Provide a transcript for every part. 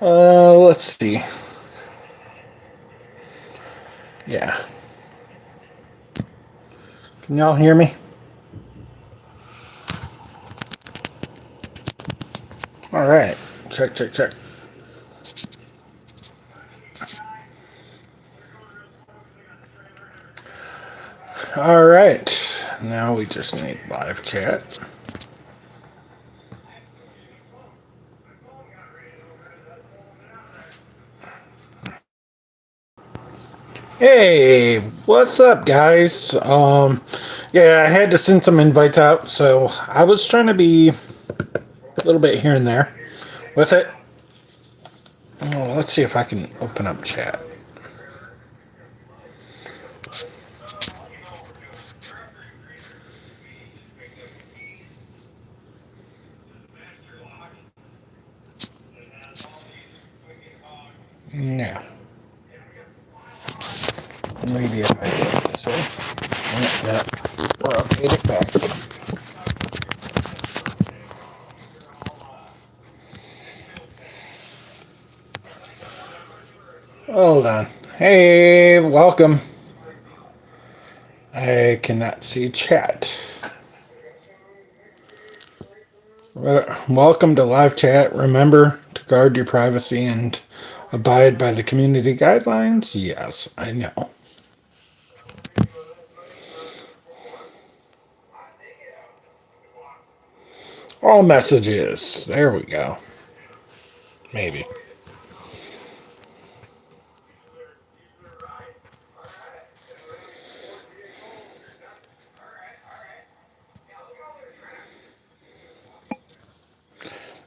Let's see. Yeah. Can y'all hear me? All right. Check, check, check. All right. Now we just need live chat. Hey, what's up, guys? Yeah, I had to send some invites out, so I was trying to be a little bit here and there with it. Oh, let's see if I can open up chat. No. Maybe if I do it this way. Yeah, rotate it back. Hold on. Hey, welcome. I cannot see chat. Welcome to live chat. Remember to guard your privacy and abide by the community guidelines. Yes, I know. All messages. There we go. Maybe.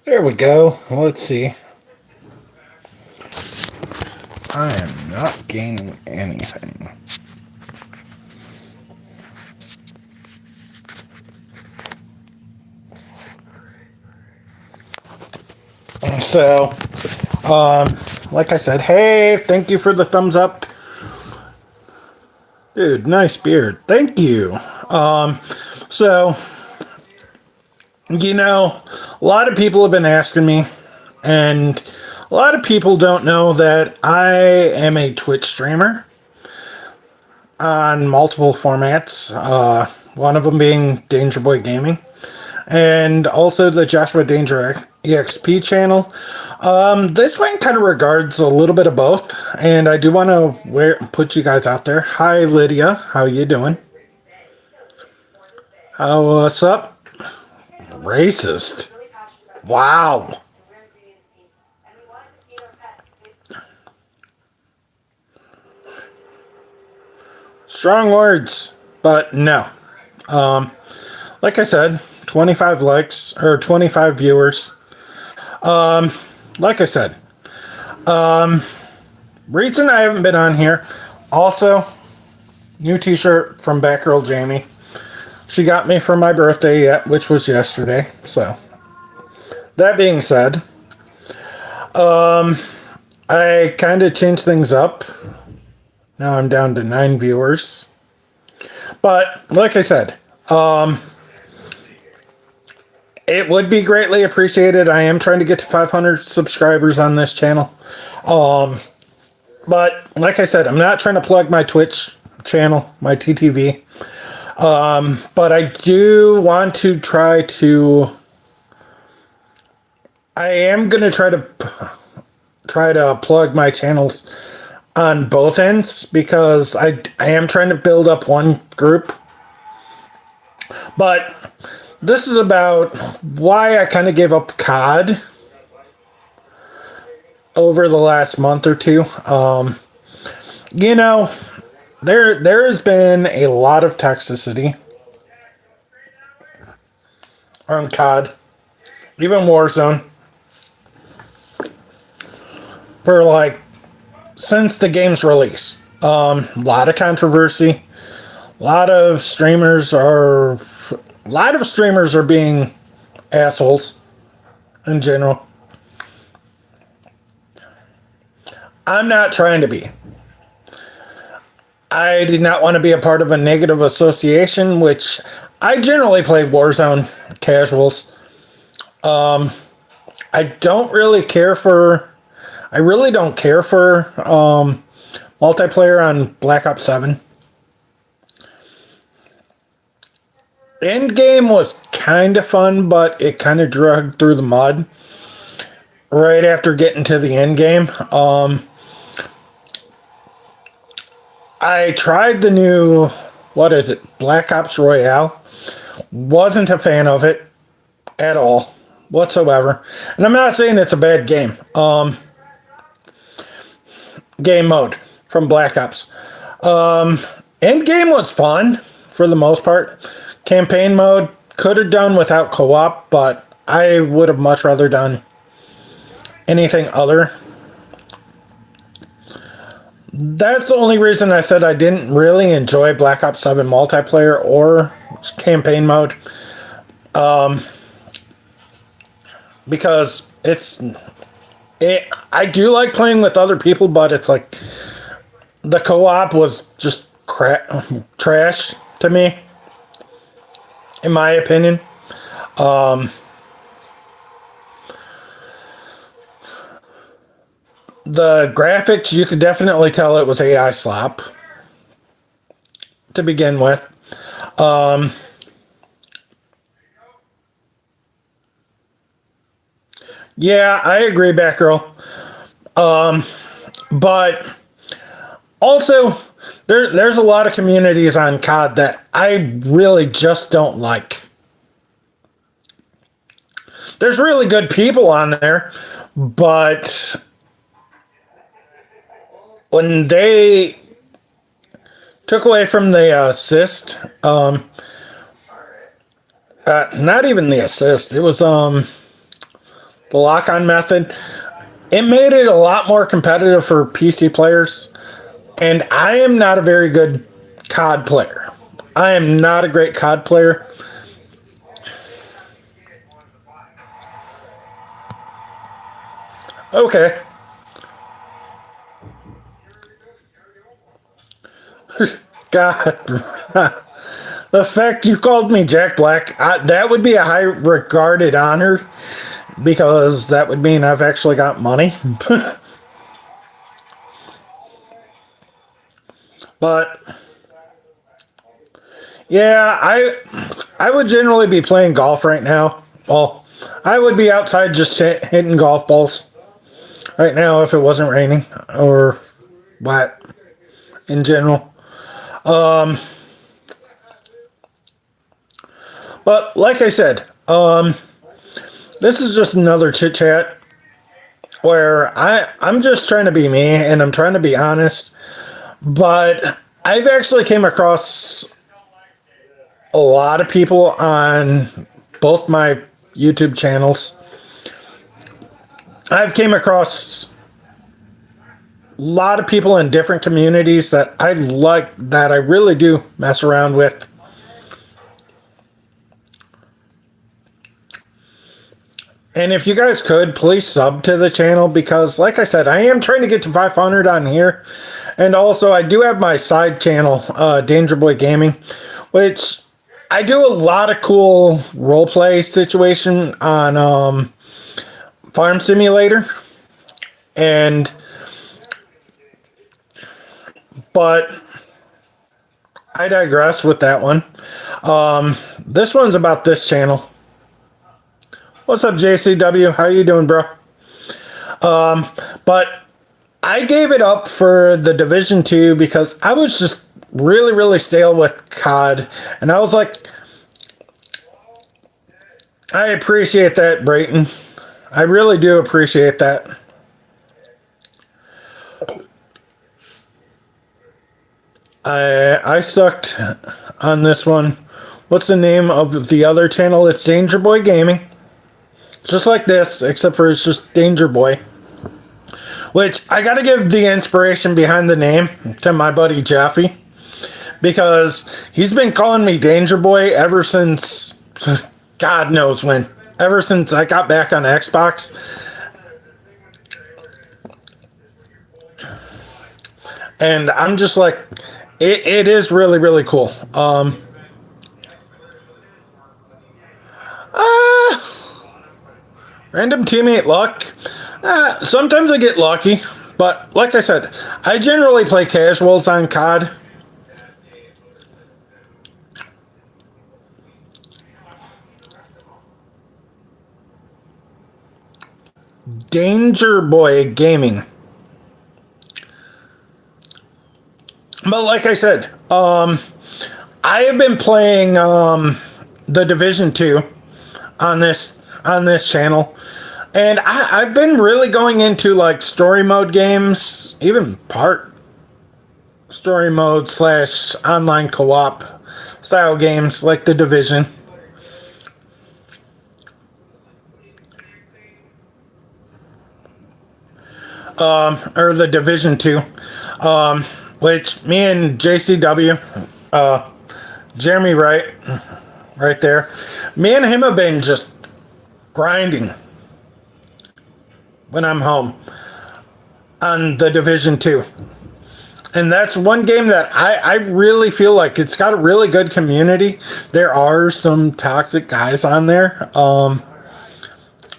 There we go. Let's see. I am not gaining anything. So, like I said, hey, thank you for the thumbs up. Dude, nice beard. Thank you. So, a lot of people have been asking me, and a lot of people don't know that I am a Twitch streamer on multiple formats. One of them being Danger Boy Gaming, and also the JoshaDangerEXP channel. This one kind of regards a little bit of both, and I do want to put you guys out there. Hi, Lydia. How you doing? What's up? Racist. Wow. Strong words, but no. Like I said, 25 likes or 25 viewers. Like I said, reason I haven't been on here. Also, new t-shirt from Batgirl Jamie. She got me for my birthday, which was yesterday. So, that being said, I kind of changed things up. Now I'm down to 9 viewers. But, like I said, it would be greatly appreciated. I am trying to get to 500 subscribers on this channel. But, like I said, I'm not trying to plug my Twitch channel, my TTV. But I do want to try to... I am going to try to plug my channels on both ends, because I am trying to build up one group. But this is about why I kind of gave up COD over the last month or two. There has been a lot of toxicity on COD, even Warzone, for since the game's release. A lot of controversy. A lot of streamers are being assholes in general. I'm not trying to be. I did not want to be a part of a negative association, which I generally play Warzone casuals. I don't really care for I really don't care for multiplayer on Black Ops 7. Endgame was kind of fun, but it kind of dragged through the mud right after getting to the end game. I tried the new, what is it, Black Ops Royale. Wasn't a fan of it at all, whatsoever. And I'm not saying it's a bad game. Game mode from Black Ops. Endgame was fun for the most part. Campaign mode could have done without co-op, but I would have much rather done anything other. That's the only reason I said I didn't really enjoy Black Ops 7 multiplayer or campaign mode. Because I do like playing with other people, but it's like the co-op was just trash to me, in my opinion. The graphics, you could definitely tell it was AI slop to begin with. Yeah, I agree, Batgirl. But also, there's a lot of communities on COD that I really just don't like. There's really good people on there, but when they took away from the assist, not even the assist, it was the lock-on method. It made it a lot more competitive for PC players, and I am not a very good COD player. I am not a great COD player. Okay. God. The fact you called me Jack Black, that would be a high regarded honor, because that would mean I've actually got money. But yeah, I would generally be playing golf right now. Well, I would be outside just hitting golf balls right now if it wasn't raining or what in general. But like I said, this is just another chit chat where I'm just trying to be me and I'm trying to be honest. But I've actually came across a lot of people on both my YouTube channels. I've came across a lot of people in different communities that I like, that I really do mess around with. And if you guys could, please sub to the channel, because like I said, I am trying to get to 500 on here. And also, I do have my side channel, DangerBoy Gaming, which I do a lot of cool roleplay situation on Farm Simulator. But I digress with that one. This one's about this channel. What's up, JCW? How you doing, bro? But I gave it up for the Division 2 because I was just really, really stale with COD. And I was like, I appreciate that, Brayton. I really do appreciate that. I sucked on this one. What's the name of the other channel? It's DangerBoy Gaming. Just like this, except for it's just Danger Boy. Which, I gotta give the inspiration behind the name to my buddy Jeffy. Because he's been calling me Danger Boy ever since, God knows when. Ever since I got back on Xbox. And I'm just like, it is really, really cool. Random teammate luck. Sometimes I get lucky, but like I said, I generally play casuals on COD. Danger Boy Gaming. But like I said, I have been playing the Division 2 on this channel, and I've been really going into like story mode games, even part story mode slash online co-op style games like the Division. Or the Division 2, which me and JCW, Jeremy right there, me and him have been just grinding when I'm home on the Division 2. And that's one game that I really feel like it's got a really good community. There are some toxic guys on there,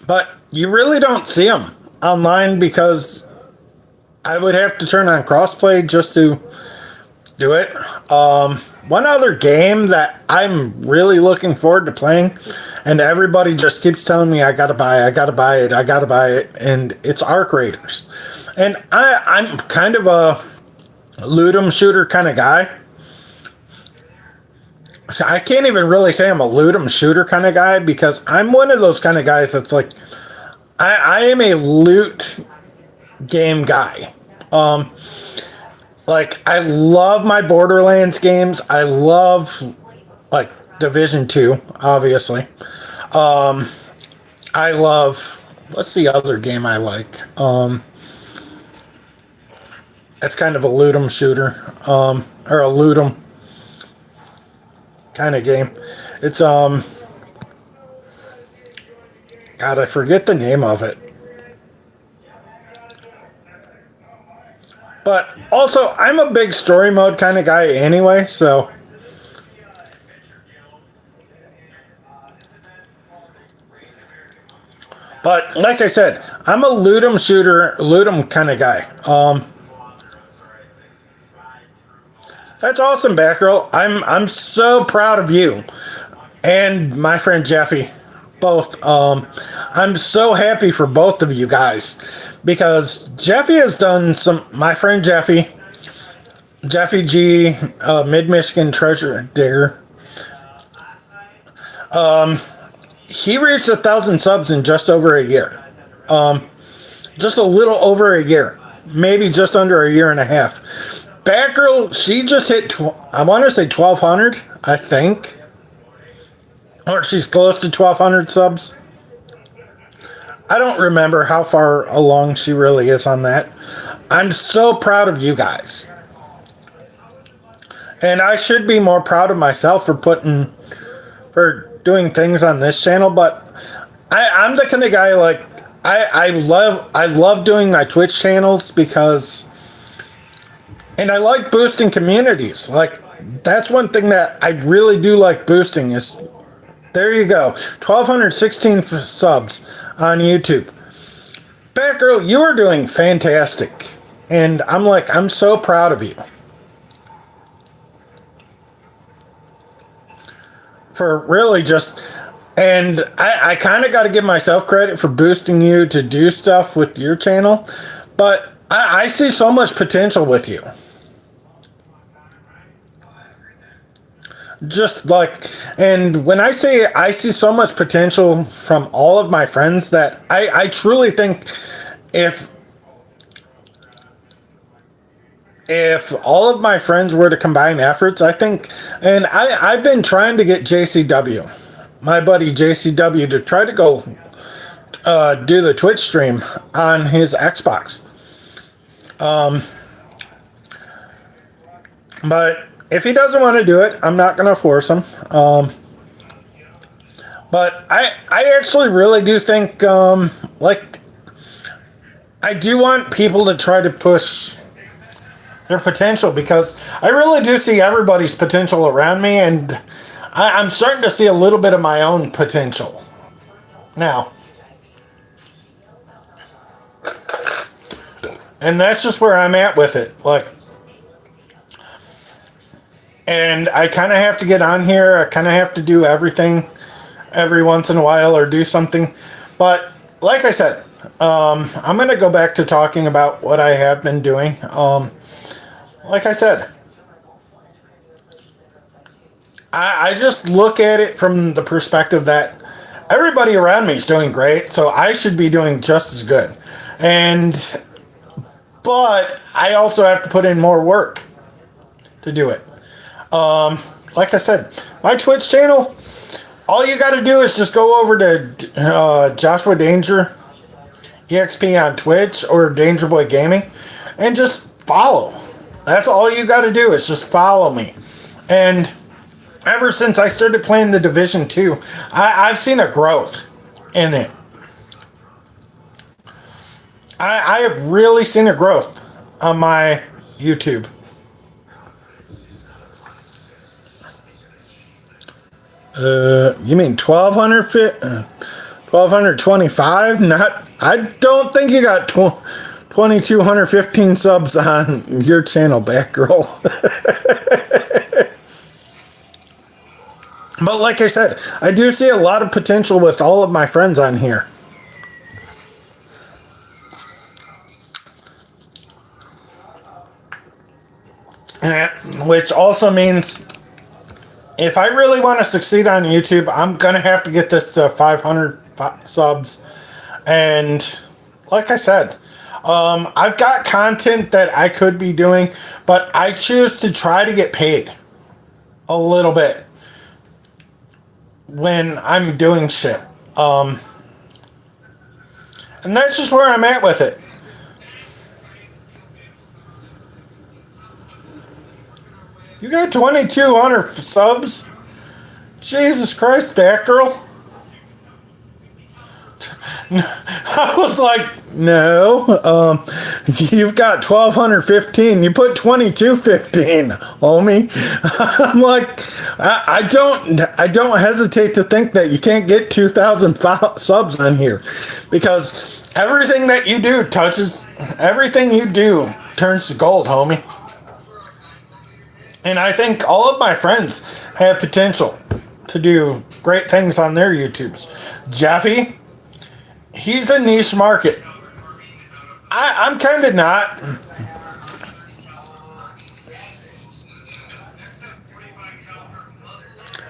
but you really don't see them online because I would have to turn on crossplay just to do it. One other game that I'm really looking forward to playing, and everybody just keeps telling me I gotta buy it, and it's Arc Raiders. And I'm kind of a loot 'em shooter kind of guy. I can't even really say I'm a loot 'em shooter kind of guy because I'm one of those kind of guys that's like, I am a loot game guy. Like I love my Borderlands games. I love like Division 2, obviously. I love, what's the other game I like? It's kind of a loot 'em shooter, or a loot 'em kind of game. It's God, I forget the name of it. But also, I'm a big story mode kind of guy anyway, so. But like I said, I'm a loot 'em shooter, loot 'em kind of guy. That's awesome, Batgirl. I'm so proud of you and my friend Jeffy, both. I'm so happy for both of you guys because Jeffy has done some. My friend Jeffy G, Mid Michigan Treasure Digger. He reached 1,000 subs in just over a year. Just a little over a year, maybe just under a year and a half. Batgirl, she just hit, I want to say 1,200, I think. Or she's close to 1,200 subs. I don't remember how far along she really is on that. I'm so proud of you guys. And I should be more proud of myself for doing things on this channel, but I'm the kind of guy like, I love doing my Twitch channels because, and I like boosting communities. Like, that's one thing that I really do like boosting is, there you go, 1,216 subs on YouTube. Batgirl, you are doing fantastic. And I'm so proud of you. For really just, and I kind of got to give myself credit for boosting you to do stuff with your channel. But I see so much potential with you. Just like, and when I say I see so much potential from all of my friends, that I truly think if all of my friends were to combine efforts, I think, and I've been trying to get JCW, my buddy JCW, to try to go do the Twitch stream on his Xbox. But if he doesn't want to do it, I'm not going to force him. But I actually really do think, like, I do want people to try to push their potential, because I really do see everybody's potential around me, and I'm starting to see a little bit of my own potential now. And that's just where I'm at with it. Like, and I kind of have to get on here. I kind of have to do everything every once in a while or do something. But like I said, I'm going to go back to talking about what I have been doing. Like I said, I just look at it from the perspective that everybody around me is doing great, so I should be doing just as good. But I also have to put in more work to do it. Like I said, my Twitch channel, all you got to do is just go over to Joshua Danger EXP on Twitch or Danger Boy Gaming and just follow. That's all you got to do is just follow me. And ever since I started playing the Division 2, I've seen a growth in it. I have really seen a growth on my YouTube. You mean 1225? Not. I don't think you got 2215 subs on your channel, Batgirl. But like I said, I do see a lot of potential with all of my friends on here. Which also means if I really want to succeed on YouTube, I'm going to have to get this to 500 subs. And like I said, I've got content that I could be doing, but I choose to try to get paid a little bit when I'm doing shit. And that's just where I'm at with it. You got 2,200 subs? Jesus Christ, Batgirl. I was like, no, you've got 1,215. You put 2,215, homie. I'm like, I don't hesitate to think that you can't get 2,000 subs on here, because everything that you do everything you do turns to gold, homie. And I think all of my friends have potential to do great things on their YouTubes. Jeffy, he's a niche market. I'm kind of not.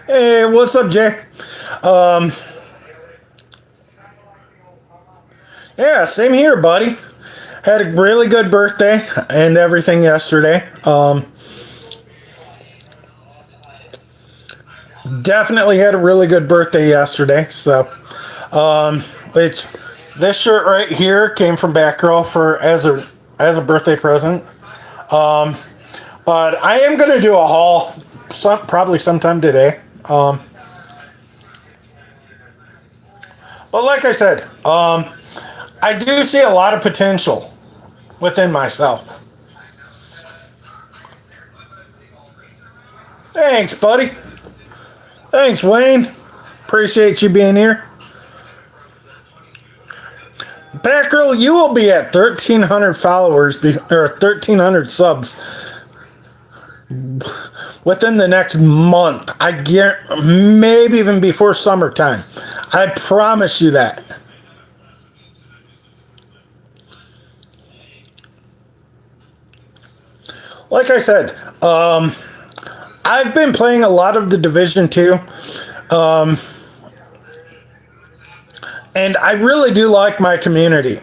Hey, what's up, Jay? Yeah, same here, buddy. Had a really good birthday and everything yesterday. Definitely had a really good birthday yesterday. So, this shirt right here came from Batgirl as a birthday present. But I am gonna do a haul probably sometime today. But like I said, I do see a lot of potential within myself. Thanks, buddy. Thanks, Wayne. Appreciate you being here. Batgirl, you will be at 1,300 followers or 1,300 subs within the next month. I guarantee, maybe even before summertime. I promise you that. Like I said, I've been playing a lot of the Division 2, and I really do like my community.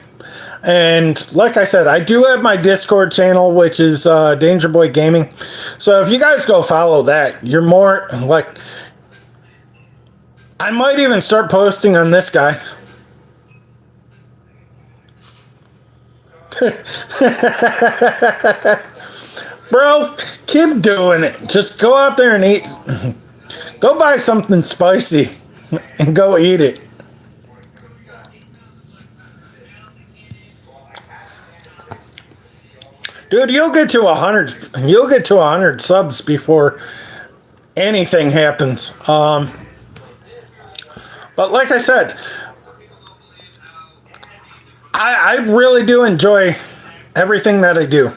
And like I said, I do have my Discord channel, which is Danger Boy Gaming. So if you guys go follow that, you're more like, I might even start posting on this guy. Bro, keep doing it. Just go out there and eat. Go buy something spicy and go eat it. Dude, you'll get to 100. You'll get to 100 subs before anything happens. But like I said, I really do enjoy everything that I do.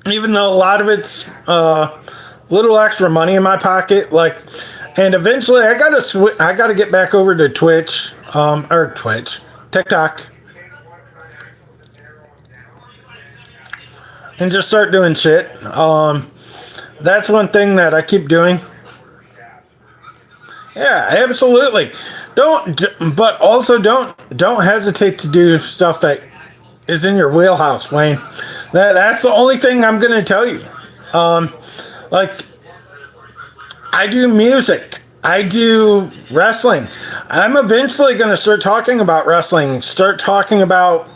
Even though a lot of it's little extra money in my pocket, like, and eventually I gotta get back over to Twitch, TikTok, and just start doing shit. That's one thing that I keep doing. Yeah, absolutely. But also don't hesitate to do stuff that is in your wheelhouse, Wayne. That's the only thing I'm gonna tell you. Like, I do music. I do wrestling. I'm eventually gonna start talking about wrestling. Start talking about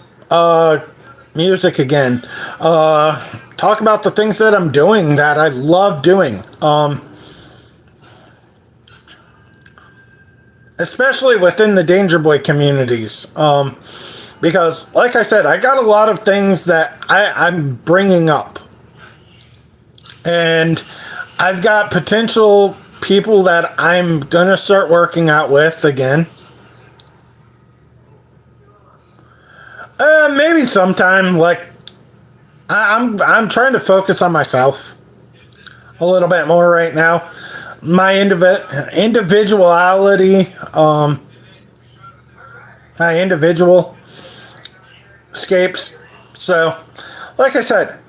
music again. Talk about the things that I'm doing that I love doing. Especially within the Danger Boy communities. Because, like I said, I got a lot of things that I'm bringing up. And I've got potential people that I'm going to start working out with again. Maybe sometime, like, I'm trying to focus on myself a little bit more right now. My individuality, my individual escapes. So, like I said,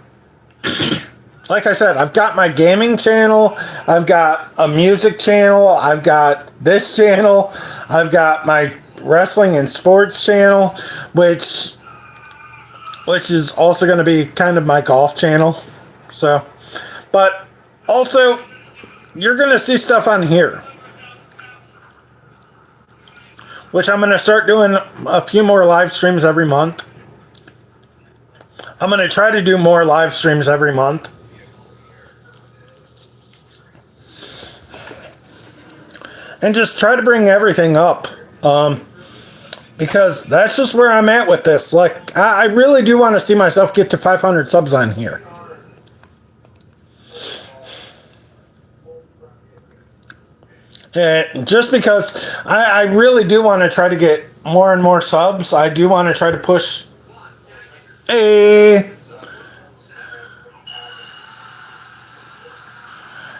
I've got my gaming channel, I've got a music channel, I've got this channel, I've got my wrestling and sports channel, which is also going to be kind of my golf channel. So, but also, you're going to see stuff on here, which I'm going to start doing a few more live streams every month. I'm going to try to do more live streams every month. And just try to bring everything up. Because that's just where I'm at with this. Like, I really do want to see myself get to 500 subs on here. And just because I really do want to try to get more and more subs. I do want to try to push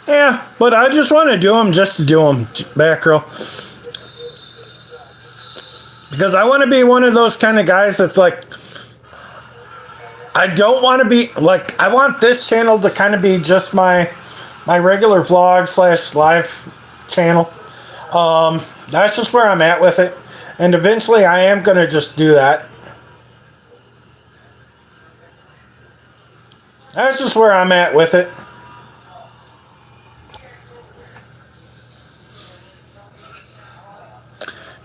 yeah, but I just want to do them just to do them, Batgirl. Because I want to be one of those kind of guys that's like, I don't want to be, like, I want this channel to kind of be just my regular vlog / live channel. That's just where I'm at with it. And eventually I am going to just do that. That's just where I'm at with it.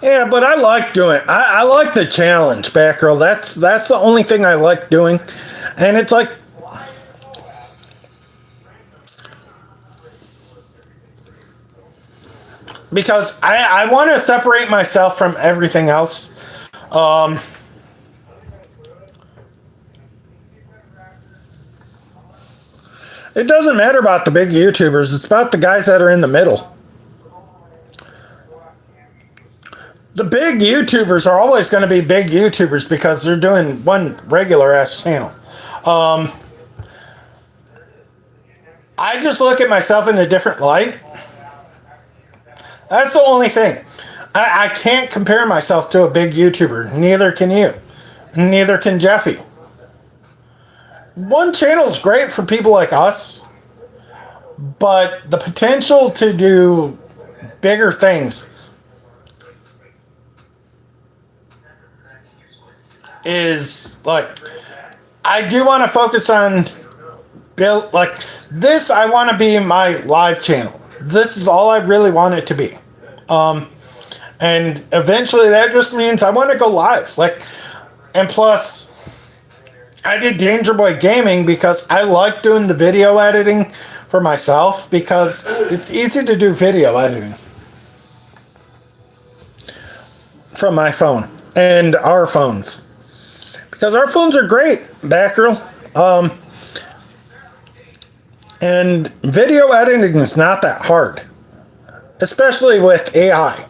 Yeah, but I like doing it. I like the challenge, Batgirl. That's the only thing I like doing. And it's like, because I want to separate myself from everything else. It doesn't matter about the big YouTubers. It's about the guys that are in the middle. The big YouTubers are always going to be big YouTubers because they're doing one regular ass channel. I just look at myself in a different light. That's the only thing. I can't compare myself to a big YouTuber. Neither can you. Neither can Jeffy. One channel is great for people like us, but the potential to do bigger things is, like, I do want to focus on build, like, this. I want to be my live channel. This is all I really want it to be. And eventually that just means I want to go live. Like, and plus, I did Danger Boy Gaming because I like doing the video editing for myself because it's easy to do video editing from my phone and our phones. Because our phones are great, Batgirl. And video editing is not that hard. Especially with AI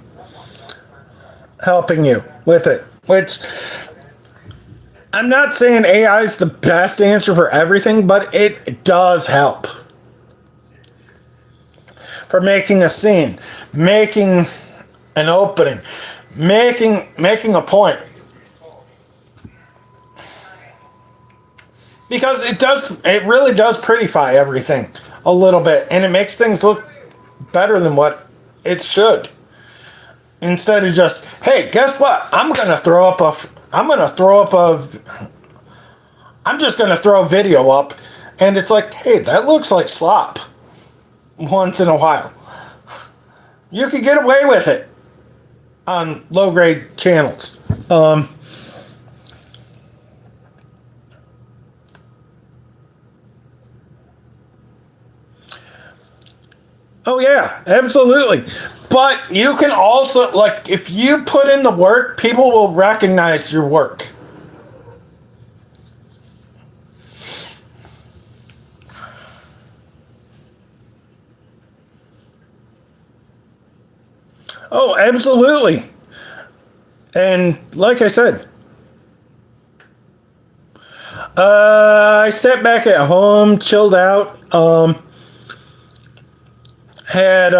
helping you with it. Which, I'm not saying AI is the best answer for everything, but it does help. For making a scene, making an opening, making a point. Because it really does prettify everything a little bit, and it makes things look better than what it should. Instead of just, hey, guess what? I'm just gonna throw a video up, and it's like, hey, that looks like slop. Once in a while, you could get away with it on low grade channels. Oh yeah, absolutely. But you can also, like, if you put in the work, people will recognize your work. Oh, absolutely. And like I said, I sat back at home, chilled out, had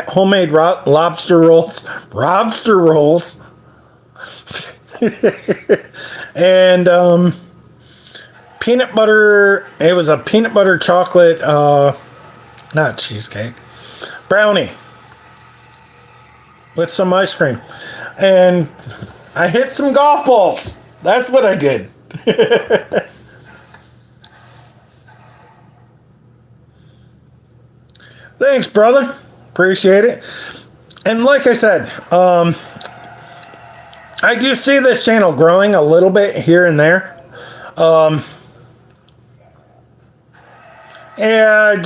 homemade lobster rolls, and peanut butter. It was a peanut butter chocolate, not cheesecake, brownie with some ice cream, and I hit some golf balls. That's what I did. Thanks, brother. Appreciate it. And like I said, I do see this channel growing a little bit here and there. Yeah,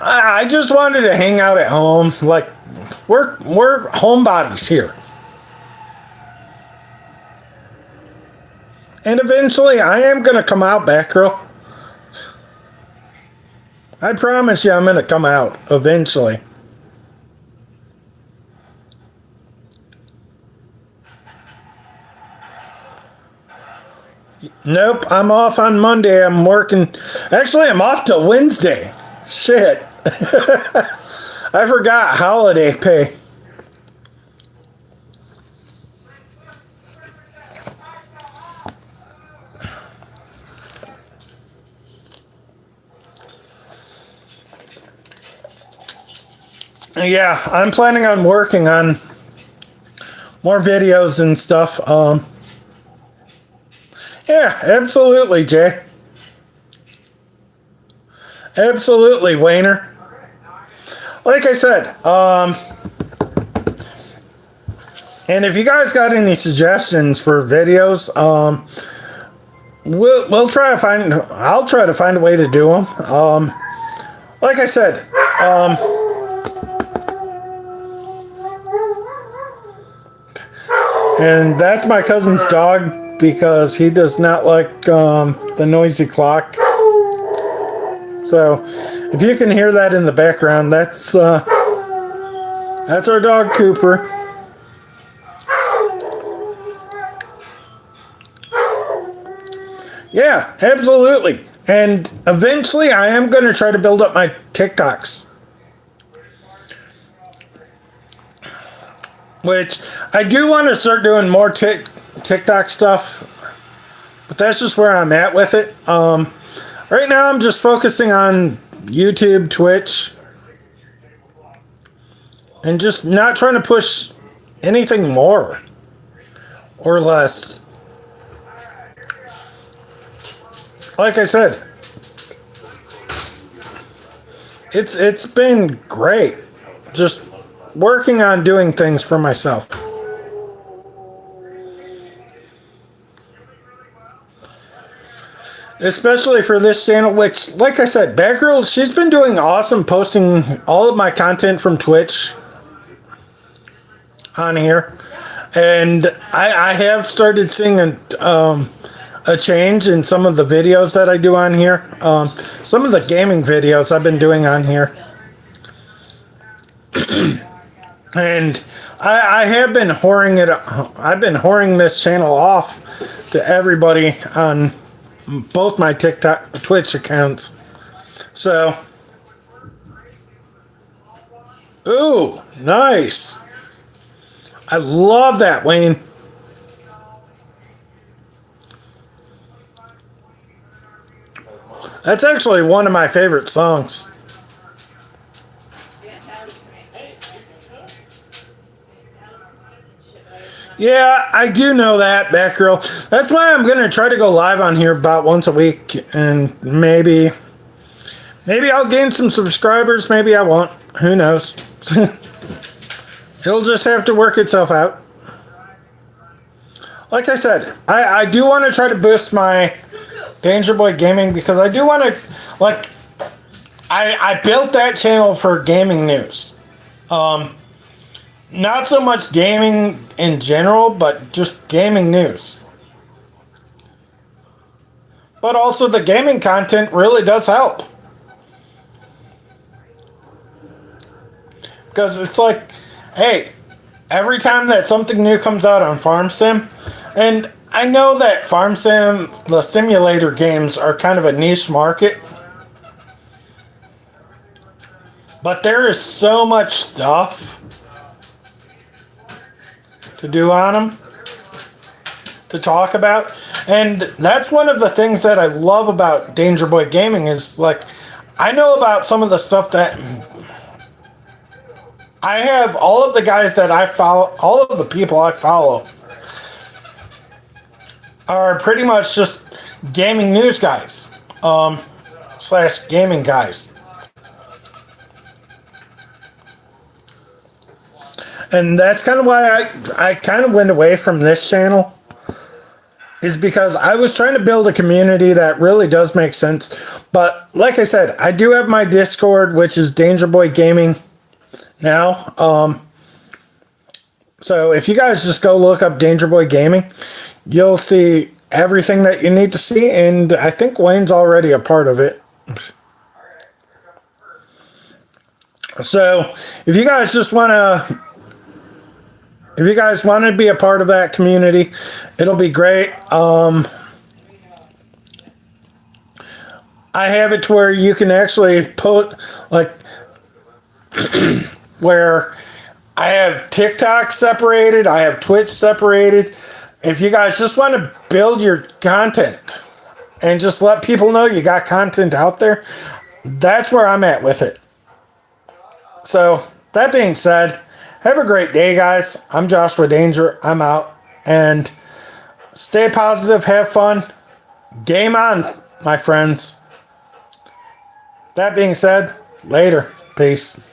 I just wanted to hang out at home. Like, we're homebodies here. And eventually I am going to come out, Batgirl. I promise you I'm going to come out eventually. Nope, I'm off on Monday. I'm working. Actually, I'm off till Wednesday. Shit. I forgot holiday pay. Yeah, I'm planning on working on more videos and stuff. Yeah, absolutely, Jay. Absolutely, Wayner. Like I said, and if you guys got any suggestions for videos, we'll try to find. I'll try to find a way to do them. Like I said, and that's my cousin's dog because he does not like the noisy clock. So if you can hear that in the background, that's our dog Cooper. Yeah, absolutely. And eventually I am going to try to build up my TikToks. Which I do want to start doing more TikTok stuff. But that's just where I'm at with it. Right now I'm just focusing on YouTube, Twitch. And just not trying to push anything more or less. Like I said, it's been great just working on doing things for myself. Especially for this channel, which, like I said, Batgirl, she's been doing awesome posting all of my content from Twitch on here. And I have started seeing a change in some of the videos that I do on here. Some of the gaming videos I've been doing on here. And I have been whoring it. I've been whoring this channel off to everybody on both my TikTok, Twitch accounts. So, ooh, nice. I love that, Wayne. That's actually one of my favorite songs. Yeah, I do know that, Batgirl. That's why I'm gonna try to go live on here about once a week, and maybe I'll gain some subscribers. Maybe I won't. Who knows? It'll just have to work itself out. Like I said, I do want to try to boost my Danger Boy Gaming because I do want to, like, I built that channel for gaming news. Not so much gaming in general, but just gaming news. But also the gaming content really does help. Because it's like, hey, every time that something new comes out on Farm Sim, and I know that Farm Sim, the simulator games are kind of a niche market, but there is so much stuff to do on them, to talk about. And that's one of the things that I love about Danger Boy Gaming is, like, I know about some of the stuff that I have. All of the guys that I follow, all of the people I follow are pretty much just gaming news guys, slash gaming guys. And that's kind of why I kind of went away from this channel, is because I was trying to build a community that really does make sense. But like I said, I do have my Discord, which is Danger Boy Gaming now. So if you guys just go look up Danger Boy Gaming, you'll see everything that you need to see. And I think Wayne's already a part of it. So if you guys just want to, if you guys want to be a part of that community, it'll be great. I have it to where you can actually put, like, where I have TikTok separated, I have Twitch separated. If you guys just want to build your content and just let people know you got content out there, that's where I'm at with it. So, that being said, have a great day, guys. I'm Joshua Danger. I'm out. And stay positive, have fun. Game on, my friends. That being said, later. Peace.